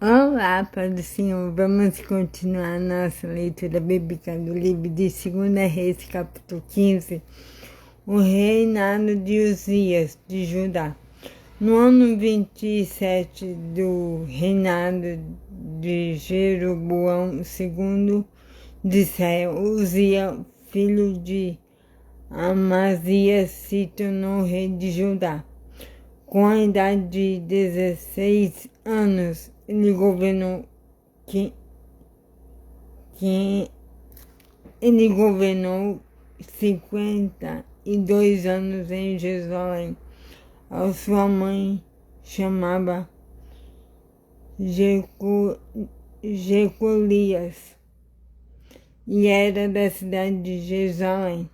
Olá, Pai do Senhor, vamos continuar nossa leitura bíblica do livro de 2 Reis, capítulo 15, o reinado de Uzias, de Judá. No ano 27 do reinado de Jeroboão II de Israel, Uzias, filho de Amazias, se tornou rei de Judá. Com a idade de 16 anos, ele governou 52 anos em Jerusalém. A sua mãe chamava Jecolias e era da cidade de Jerusalém.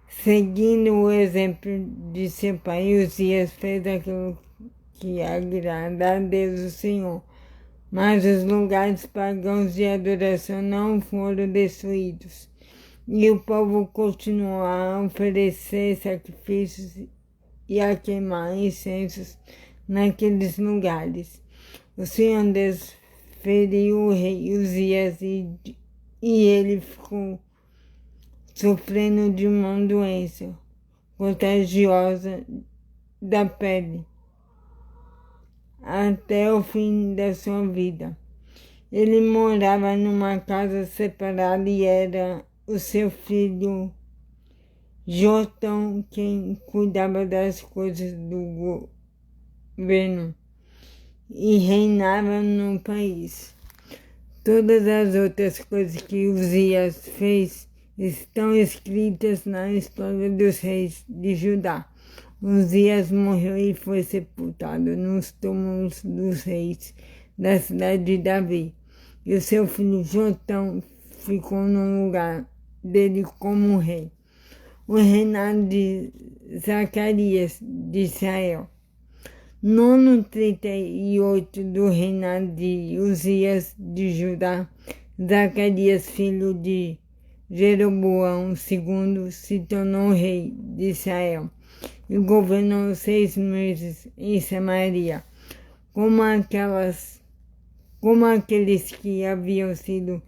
Seguindo o exemplo de seu pai, Uzias fez aquilo que agrada a Deus o Senhor, mas os lugares pagãos de adoração não foram destruídos, e o povo continuou a oferecer sacrifícios e a queimar incensos naqueles lugares. O Senhor Deus feriu o rei Uzias e ele ficou sofrendo de uma doença contagiosa da pele até o fim da sua vida. Ele morava numa casa separada e era o seu filho Jotão quem cuidava das coisas do governo e reinava no país. Todas as outras coisas que Uzias fez estão escritas na história dos reis de Judá. Uzias morreu e foi sepultado nos túmulos dos reis da cidade de Davi. E o seu filho Jotão ficou no lugar dele como rei. O reinado de Zacarias de Israel. No ano 38 do reinado de Uzias de Judá, Zacarias, filho de Jeroboão II, se tornou rei de Israel e governou 6 meses em Samaria. Como aqueles que haviam sido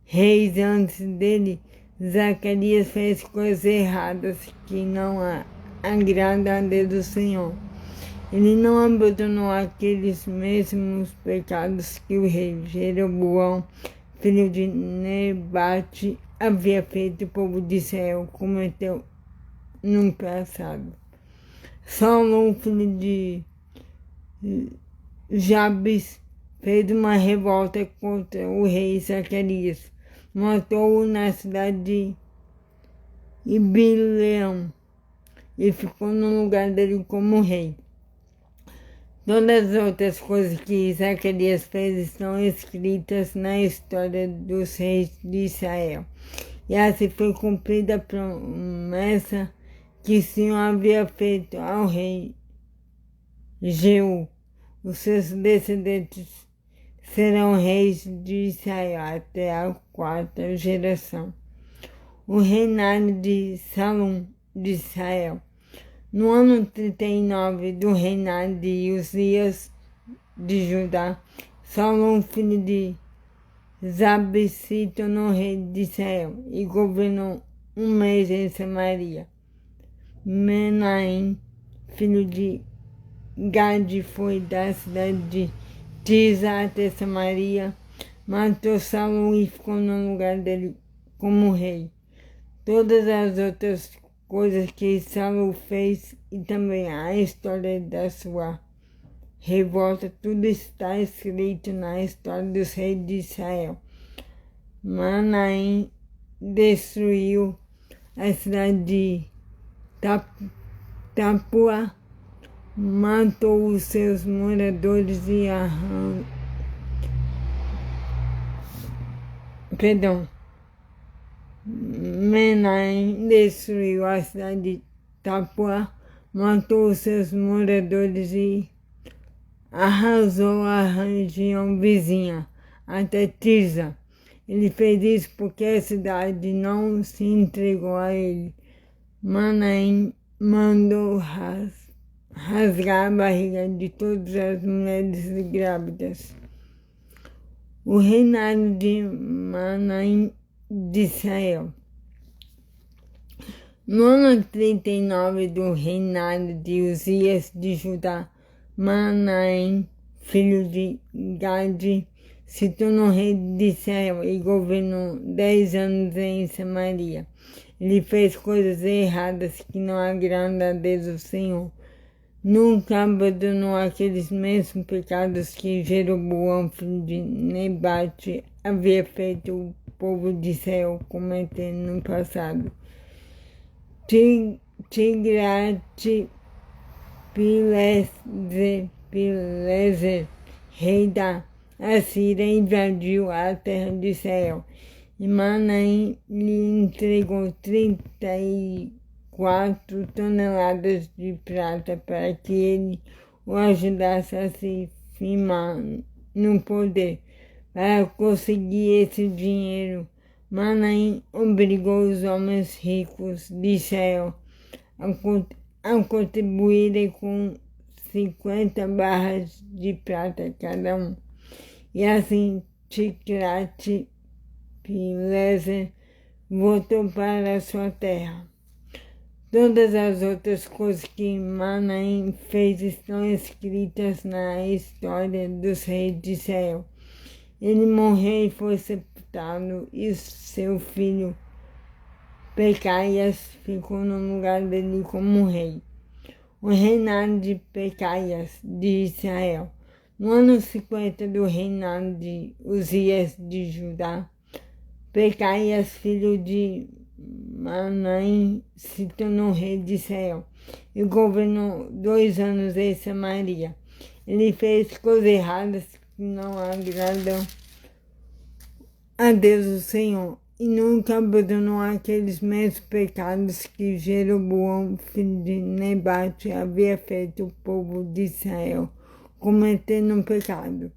reis antes dele, Zacarias fez coisas erradas que não agradam a Deus do Senhor. Ele não abandonou aqueles mesmos pecados que o rei Jeroboão, filho de Nebate, havia feito. O povo de Israel cometeu no passado. Salom, filho de Jabes, fez uma revolta contra o rei Zacarias. Matou-o na cidade de Ibileão e ficou no lugar dele como rei. Todas as outras coisas que Zacarias fez estão escritas na história dos reis de Israel. E assim foi cumprida a promessa que o Senhor havia feito ao rei Jeú. Os seus descendentes serão reis de Israel até a 4ª geração. O reinado de Salom de Israel. No ano 39 do reinado de Uzias de Judá, Salom, filho de Zabes, se tornou rei de Israel e governou 1 mês em Samaria. Menahem, filho de Gade, foi da cidade de Tisa até Samaria, matou Salom e ficou no lugar dele como rei. Todas as outras coisas que Salom fez e também a história da sua revolta, tudo está escrito na história dos reis de Israel. Menahem destruiu a cidade de Tapua, matou os seus moradores e Menahem destruiu a cidade de Tapua, matou os seus moradores e arrasou a região vizinha, até Tirza. Ele fez isso porque a cidade não se entregou a ele. Menahem mandou rasgar a barriga de todas as mulheres grávidas. O reinado de Manaim de Israel. No ano 39 do reinado de Uzias de Judá, Manaim, filho de Gade, se tornou rei de Israel e governou 10 anos em Samaria. Ele fez coisas erradas que não agradam a Deus o Senhor. Nunca abandonou aqueles mesmos pecados que Jeroboão, filho de Nebate, havia feito o povo de Israel cometer no passado. Tiglat-Pileser, rei da Assíria, invadiu a terra de Israel. E Manaim lhe entregou 34 toneladas de prata para que ele o ajudasse a se firmar no poder. Para conseguir esse dinheiro, Manaim obrigou os homens ricos de Israel a contribuírem com 50 barras de prata cada um. E assim Tiglat-Pileser voltou para a sua terra. Todas as outras coisas que Manaim fez estão escritas na história dos reis de Israel. Ele morreu e foi sepultado, e seu filho Pecaias ficou no lugar dele como rei. O reinado de Pecaias de Israel. No ano 50 do reinado de Uzias de Judá, Pecaias, filho de Manaim, se tornou rei de Israel e governou 2 anos em Samaria. Ele fez coisas erradas que não agradam a Deus o Senhor e nunca abandonou aqueles mesmos pecados que Jeroboão, filho de Nebate, havia feito o povo de Israel cometendo um pecado.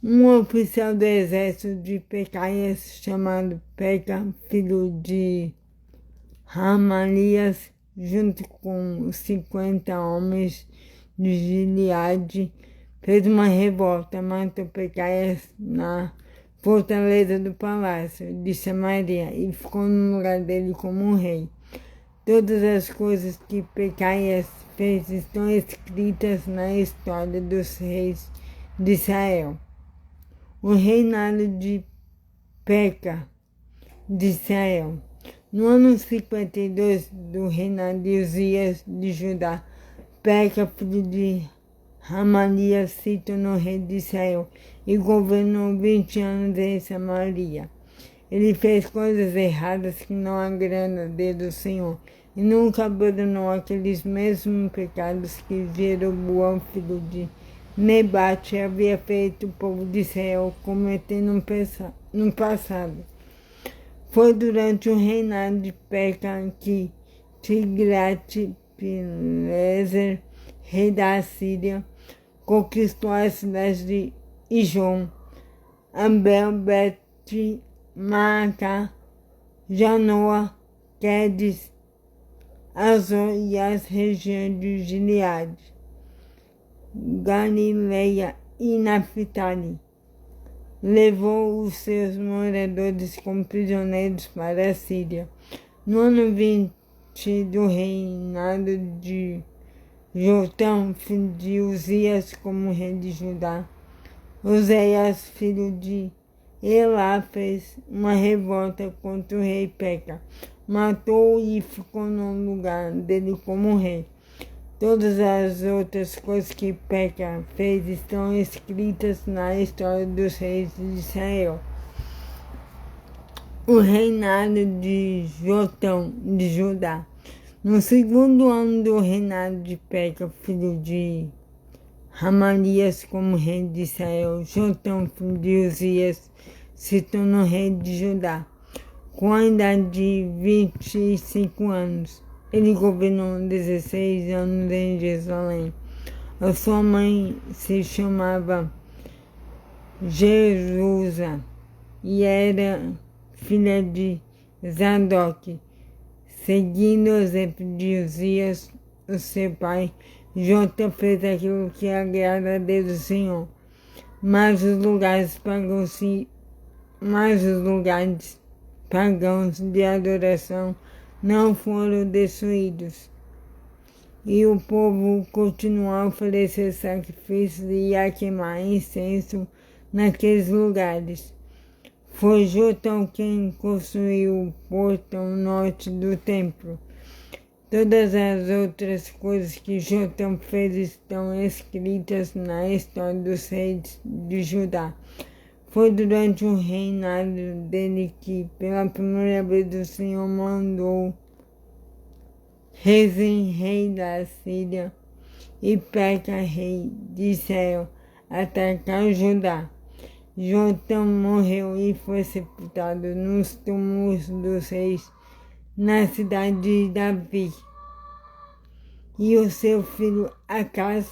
Um oficial do exército de Pecaias, chamado Peca, filho de Ramalias, junto com 50 homens de Gileade, fez uma revolta, matou Pecaias na fortaleza do palácio de Samaria e ficou no lugar dele como rei. Todas as coisas que Pecaias fez estão escritas na história dos reis de Israel. O reinado de Peca de Israel. No ano 52 do reinado de Uzias de Judá, Peca, filho de Ramalias, se tornou rei de Israel e governou 20 anos em Samaria. Ele fez coisas erradas que não agradam a Deus do Senhor e nunca abandonou aqueles mesmos pecados que Jeroboão, filho de Nebate, havia feito o povo de Israel cometer no passado. Foi durante o reinado de Peca que Tiglat-Pileser, rei da Assíria, conquistou as cidades de Ijon, Abel, Bet-Maaca, Janoa, Quedes, Azor e as regiões de Gileade, Galileia e Naphtali. Levou os seus moradores como prisioneiros para a Síria. No ano 20 do reinado de Jotão, filho de Uzias, como rei de Judá, Oséias, filho de Elá, fez uma revolta contra o rei Peca, matou e ficou no lugar dele como rei. Todas as outras coisas que Peca fez estão escritas na história dos reis de Israel. O reinado de Jotão de Judá. No segundo ano do reinado de Peca, filho de Ramalias, como rei de Israel, Jotão, filho de Uzias, se tornou rei de Judá, com a idade de 25 anos. Ele governou 16 anos em Jerusalém. A sua mãe se chamava Jerusa e era filha de Zadok. Seguindo o exemplo de Uzias, o seu pai, Jota fez aquilo que agrada a Deus do Senhor, mas os lugares pagãos de adoração não foram destruídos. E o povo continuou a oferecer sacrifícios e a queimar incenso naqueles lugares. Foi Jotão quem construiu o portão norte do templo. Todas as outras coisas que Jotão fez estão escritas na história dos reis de Judá. Foi durante o reinado dele que, pela primeira vez, o Senhor mandou Rezim, rei da Síria, e Peca, rei de Israel, atacar Judá. Jotão morreu e foi sepultado nos túmulos dos reis na cidade de Davi. E o seu filho Acaz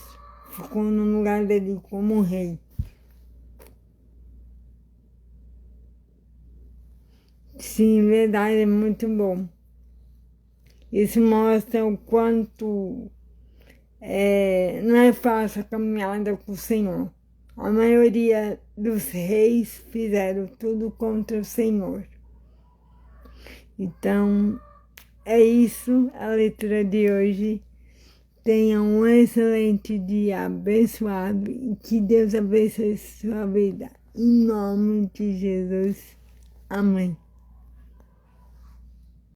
ficou no lugar dele como rei. Sim, verdade, é muito bom. Isso mostra o quanto não é fácil a caminhada com o Senhor. A maioria dos reis fizeram tudo contra o Senhor. Então, é isso a leitura de hoje. Tenha um excelente dia abençoado e que Deus abençoe sua vida. Em nome de Jesus. Amém.